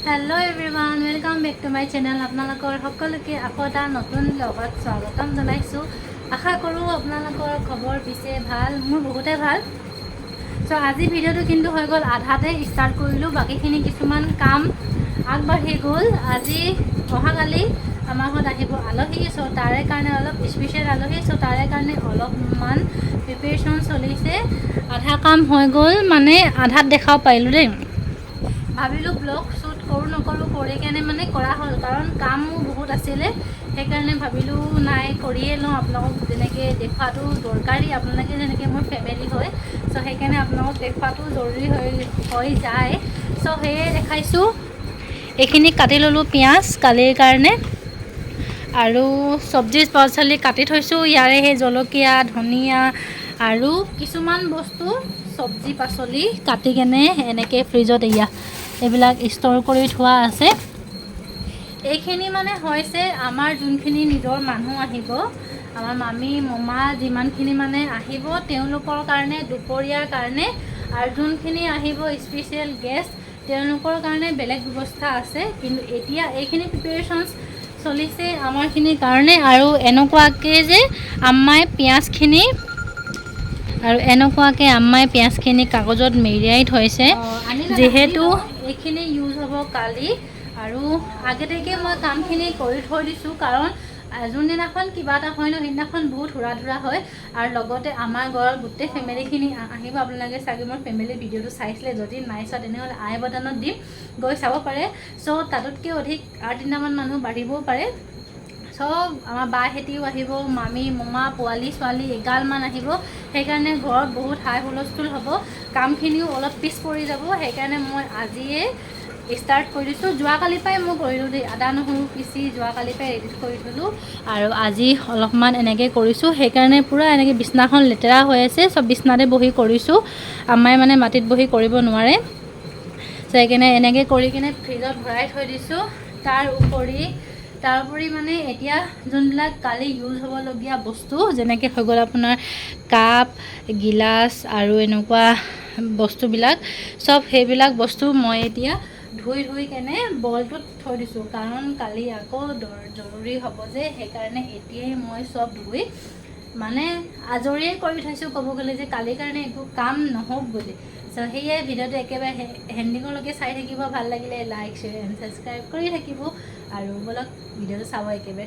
Hello everyone welcome back to my channel आपनालोকৰ সকলোকে আকৌ এটা নতুন লগত স্বাগতম জনাইছো আশা কৰো আপোনালোকৰ খবৰ পিছে ভাল মোৰ বহুতে ভাল সো আজি ভিডিওটো কিন্তু হৈ গল আধাতে স্টাৰ্ট কৰিলো বাকিখিনি কিছুমান কাম আগবাঢ়ি গল আজি অহাকালি আমাৰ ঘৰত আহিব আলহী সো তাৰে কাৰণে অলপ স্পেশাল আলহী সো তাৰে কাৰণে অলপমান প্ৰিপাৰেচন চলিছে আধা কাম হৈ গল মানে আধাত দেখাও পাইলো দেই ভাবিলো ব্লগ শুট কৰো নকৰো কৰি কেনে মানে কৰা হল কাৰণ কামো বহুত আছিলে সেইকাৰণে ভাবিলো নাই কৰিয়ে লওঁ আপোনালোকক যেনেকৈ দেখুৱাটো দৰকাৰী আপোনালোকে যেনেকৈ মোৰ ফেমিলি হয় সো সেইকাৰণে আপোনালোকক দেখুৱাটো জৰুৰী হৈ যায় সো সেয়ে দেখাইছোঁ এইখিনি কাটি ল'লোঁ পিঁয়াজ কালিৰ কাৰণে আৰু চব্জি পাচলি কাটি থৈছোঁ ইয়াৰে সেই জলকীয়া ধনিয়া আৰু কিছুমান বস্তু চব্জি পাচলি কাটি কেনে এনেকৈ ফ্ৰিজত এইবিলাক ষ্ট'ৰ কৰি থোৱা আছে এইখিনি মানে হৈছে আমাৰ যোনখিনি নিজৰ মানুহ আহিব আমাৰ মামী মমা যিমানখিনি মানে আহিব তেওঁলোকৰ কাৰণে দুপৰীয়াৰ কাৰণে আৰু যোনখিনি আহিব স্পেচিয়েল গেষ্ট তেওঁলোকৰ কাৰণে বেলেগ ব্যৱস্থা আছে কিন্তু এতিয়া এইখিনি প্ৰিপাৰেচনছ চলিছে আমাৰখিনিৰ কাৰণে আৰু এনেকুৱাকৈ যে আম্মাই পিঁয়াজখিনি আৰু এনেকুৱাকৈ আম্মাই পিঁয়াজখিনি কাগজত মেৰিয়াই থৈছে যিহেতু এইখিনি ইউজ হ'ব কালি আৰু আগতেকে মই কামখিনি কৰি থৈ দিছোঁ কাৰণ যোনদিনাখন কিবা এটা হয় ন সেইদিনাখন বহুত হুৰা ধুৰা হয় আৰু লগতে আমাৰ ঘৰৰ গোটেই ফেমিলিখিনি আহিব আপোনালোকে চাগে মোৰ ফেমিলি ভিডিঅ'টো চাইছিলে যদি নাই চোৱা তেনেহ'লে আই বটনত দিম গৈ চাব পাৰে চ' তাতোতকৈ অধিক আৰু 3টামান মানুহ বাঢ়িবও পাৰে সব আমাৰ বাহেঁতিও আহিব মামী মমা পোৱালি ছোৱালী এগালমান আহিব সেইকাৰণে ঘৰত বহুত হাই হুলস্থুল হ'ব কামখিনিও অলপ পিছ পৰি যাব সেইকাৰণে মই আজিয়ে ষ্টাৰ্ট কৰি দিছোঁ যোৱাকালিৰ পৰাই মই কৰিলোঁ দেই আদা নহৰু পিচি যোৱাকালিৰ পৰাই ৰেডি কৰি থ'লোঁ আৰু আজি অলপমান এনেকৈ কৰিছোঁ সেইকাৰণে পূৰা এনেকৈ বিছনাখন লেতেৰা হৈ আছে চব বিছনাতে বহি কৰিছোঁ আম্মাই মানে মাটিত বহি কৰিব নোৱাৰে সেইকাৰণে এনেকৈ কৰি কিনে ফ্ৰিজত ভৰাই থৈ দিছোঁ তাৰ উপৰি মানে এতিয়া যোনবিলাক কালি ইউজ হ'বলগীয়া বস্তু যেনেকৈ হৈ গ'ল আপোনাৰ কাপ গিলাচ আৰু এনেকুৱা বস্তুবিলাক চব সেইবিলাক বস্তু মই এতিয়া ধুই কেনে বলটোত থৈ দিছোঁ কাৰণ কালি আকৌ জৰুৰী হ'ব যে সেইকাৰণে এতিয়াই মই চব ধুই মানে আজৰিয়ে কৰি থৈছোঁ ক'ব গ'লে যে কালিৰ কাৰণে একো কাম নহওক বুলি চ' সেয়াই ভিডিঅ'টো একেবাৰে হেণ্ডিঙলৈকে চাই থাকিব ভাল লাগিলে লাইক শ্বেয়াৰ এণ্ড ছাবস্ক্ৰাইব কৰি থাকিব আৰু বলক ভিডিঅ'টো চাব একেবাৰে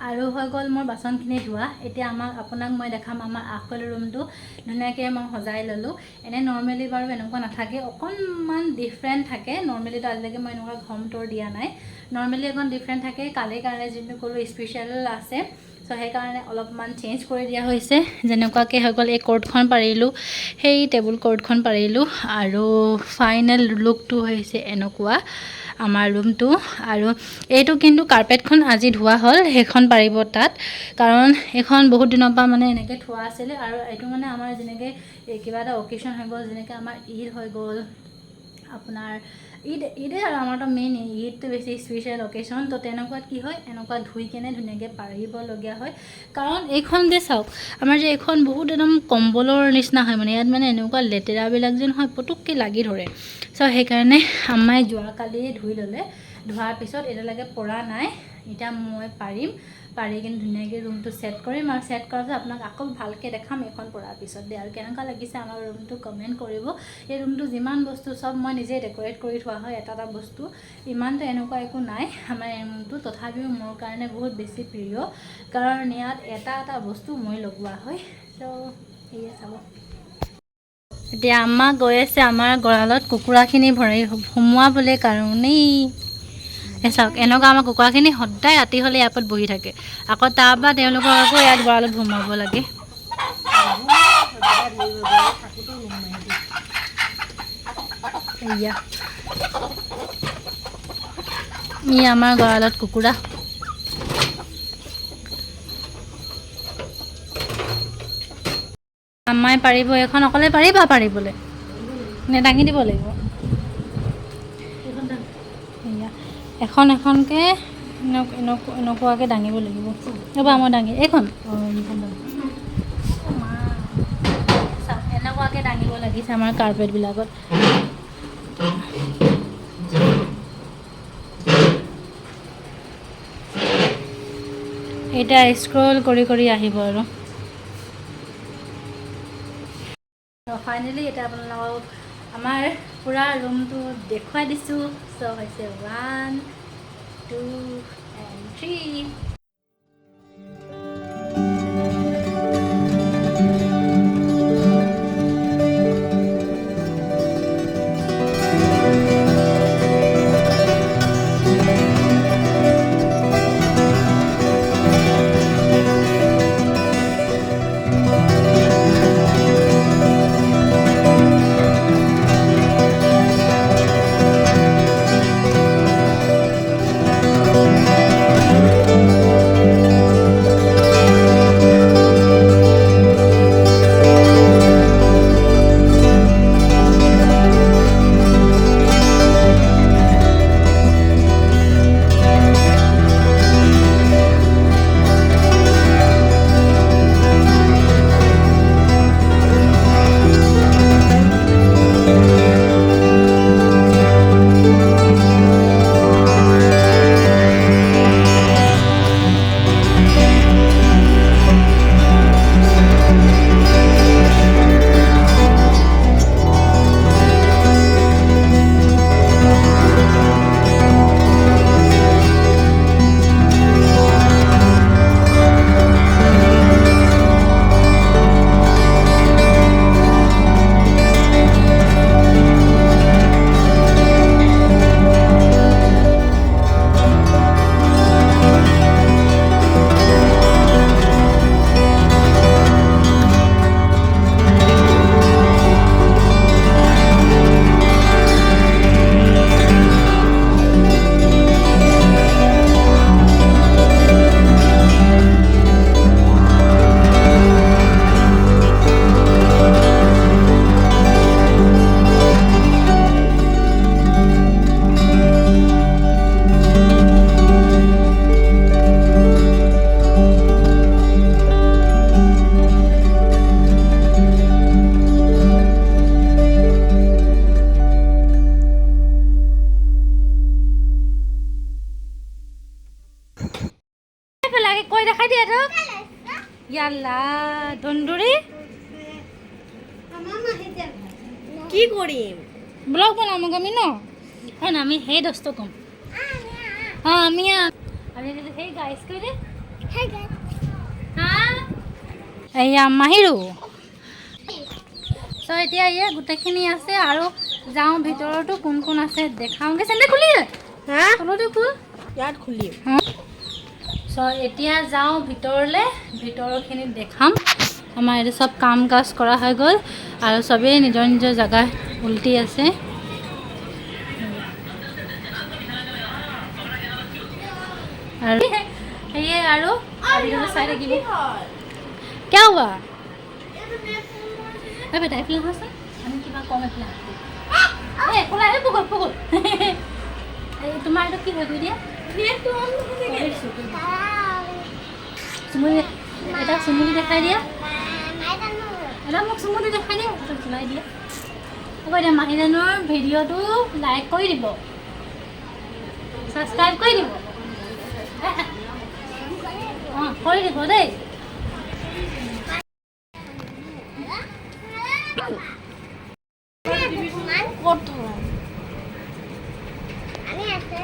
আৰু হৈ গ'ল মোৰ বাচনখিনি ধোৱা এতিয়া আপোনাক মই দেখাম আমাৰ আগফালৰ ৰুমটো ধুনীয়াকৈ মই সজাই ল'লোঁ এনে নৰ্মেলি বাৰু এনেকুৱা নাথাকে অকণমান ডিফাৰেণ্ট থাকে নৰ্মেলিটো আজিলৈকে মই এনেকুৱা ঘম টোৰ দিয়া নাই নৰ্মেলি অকণ ডিফাৰেণ্ট থাকে কালিৰ কাৰণে যোনটো ক'লোঁ স্পেচিয়েল আছে চ' সেইকাৰণে অলপমান চেঞ্জ কৰি দিয়া হৈছে যেনেকুৱাকৈ হৈ গ'ল এই কৰ্টখন পাৰিলোঁ সেই টেবুল কৰ্টখন পাৰিলোঁ আৰু ফাইনেল লুকটো হৈছে এনেকুৱা আমাৰ ৰুমটো আৰু এইটো কিন্তু কাৰ্পেটখন আজি ধোৱা হ'ল সেইখন পাৰিব তাত কাৰণ এইখন বহুত দিনৰ পৰা মানে এনেকৈ থোৱা আছিলে আৰু এইটো মানে আমাৰ যেনেকৈ কিবা এটা অকেশ্যন হৈ গ'ল যেনেকৈ আমাৰ ঈদ হৈ গ'ল আপোনাৰ ঈদে আৰু আমাৰতো মেইন ঈদটো বেছি স্পেচিয়েল অকেশ্যন তো তেনেকুৱাত কি হয় এনেকুৱা ধুই কেনে ধুনীয়াকৈ পাৰিবলগীয়া হয় কাৰণ এইখন যে চাওক আমাৰ যে এইখন বহুত একদম কম্বলৰ নিচিনা হয় মানে ইয়াত মানে এনেকুৱা লেতেৰাবিলাক যেন হয় পটককৈ লাগি ধৰে চ' সেইকাৰণে আম্মাই যোৱাকালিয়ে ধুই ল'লে ধোৱাৰ পিছত এতিয়ালৈকে পৰা নাই এতিয়া মই পাৰি কিনে ধুনীয়াকৈ ৰুমটো ছেট কৰিম আৰু ছেট কৰাৰ পিছত আপোনাক আকৌ ভালকৈ দেখাম এইখন পৰাৰ পিছত দে আৰু কেনেকুৱা লাগিছে আমাৰ ৰুমটো কমেণ্ট কৰিব এই ৰুমটো যিমান বস্তু চব মই নিজেই ডেক'ৰেট কৰি থোৱা হয় এটা বস্তু ইমানটো এনেকুৱা একো নাই আমাৰ এই ৰুমটো তথাপিও মোৰ কাৰণে বহুত বেছি প্ৰিয় কাৰণ ইয়াত এটা বস্তু মই লগোৱা হয় ত' সেয়ে চাব এতিয়া আম্মা গৈ আছে আমাৰ গঁৰালত কুকুৰাখিনি সোমোৱাবলৈ কাৰণেই চাওক এনেকুৱা আমাৰ কুকুৰাখিনি সদায় ৰাতি হ'লে ইয়াত বহি থাকে আকৌ তাৰপৰা তেওঁলোকক আকৌ ইয়াত গঁৰালত সোমাব লাগে এয়া ই আমাৰ গঁৰালত কুকুৰা আম্মাই পাৰিব এখন অকলে পাৰিবলৈ নে দাঙি দিব লাগিব এখনকৈ এনেকুৱাকৈ দাঙিব লাগিব ৰ'বা মই দাঙি এইখন চাওক এনেকুৱাকৈ দাঙিব লাগিছে আমাৰ কাৰ্পেটবিলাকত এটা স্ক্ৰল কৰি কৰি আহিব আৰু ফাইনেলি এটা আপোনালোকক আমাৰ পুৰা ৰুমটো দেখুৱাই দিছোঁ। চ' হৈছে 1 2 and 3 কৈ দেখাই দিয়া তো ইয়াল্লা দন্দুৰি কি কৰিম ব্লগ বনাম আমি ন হয় না আমি সেই দস্ত কম হ্যাঁ আমি সেই গাইজ কৈ দে হ্যাঁ এয়া মাহিৰু চ' এতিয়া এয়া গোটেইখিনি আছে আৰু যাওঁ ভিতৰতো কোন কোন আছে দেখাওঁগৈ চেণ্ডেল খুলি হা তলতো খুল ইয়াত খুলিম চ' এতিয়া যাওঁ ভিতৰলৈ ভিতৰৰখিনি দেখাম আমাৰ এইটো চব কাম কাজ কৰা হৈ গ'ল আৰু চবেই নিজৰ নিজৰ জেগা উলটি আছে আৰু সেয়ে আৰু চাই থাকিব কিয় হোৱা এই বেটা এইফালে আহাচোন আমি কিবা কম এইফালে এই খোলা এই পকল পকল এই তোমাৰ এইটো কি হৈ গৈ দিয়া চুমুলি এটা চুমুলি দেখাই দিয়া এটা মোক চুমুলি দেখাই দিয়া চলাই দিয়া হ'ব এতিয়া মাহিজানৰ ভিডিঅ'টো লাইক কৰি দিব ছাবস্ক্ৰাইব কৰি দিব অঁ কৰি দিব দেই ক'ত থোৱা আমি আছে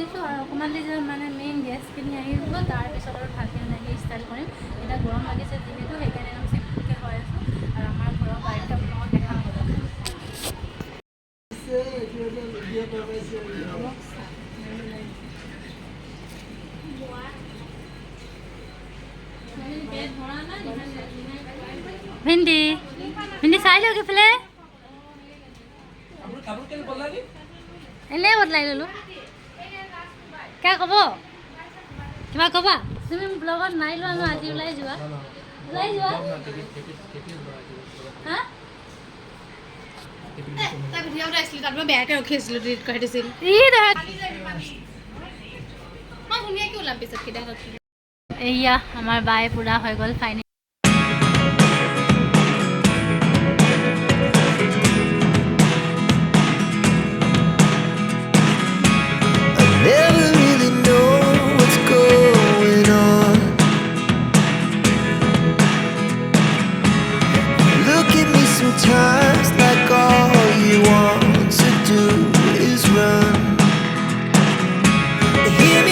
দিছোঁ আৰু অকণমান দেৰি মানে মেইন গেছখিনি আহিব তাৰপিছত আৰু ভালকৈ এনেকৈ ষ্টাইল কৰিম এতিয়া গৰম লাগিছে যিহেতু সেইকাৰণে একদম চিম্পুলকৈ হৈ আছোঁ আৰু আমাৰ ঘৰৰ বাৰীটা ব্লগত দেখা হ'ব ভিন্দি ভিন্দি চাই লওক এইফালে এনেই বদলাই ল'লোঁ কিয় ক'ব কিবা ক'বা তুমি ব্লগত নাই লোৱা ন আজি ওলাই যোৱা হা বেয়াকে ৰখি আছিলো দিছিল মই ধুনীয়াকে ওলাম পিছত কেতিয়া এয়া আমাৰ বাই পূৰা হৈ গ'ল final Never really know what's going on. Look at me sometimes like all you want to do is run. Hear me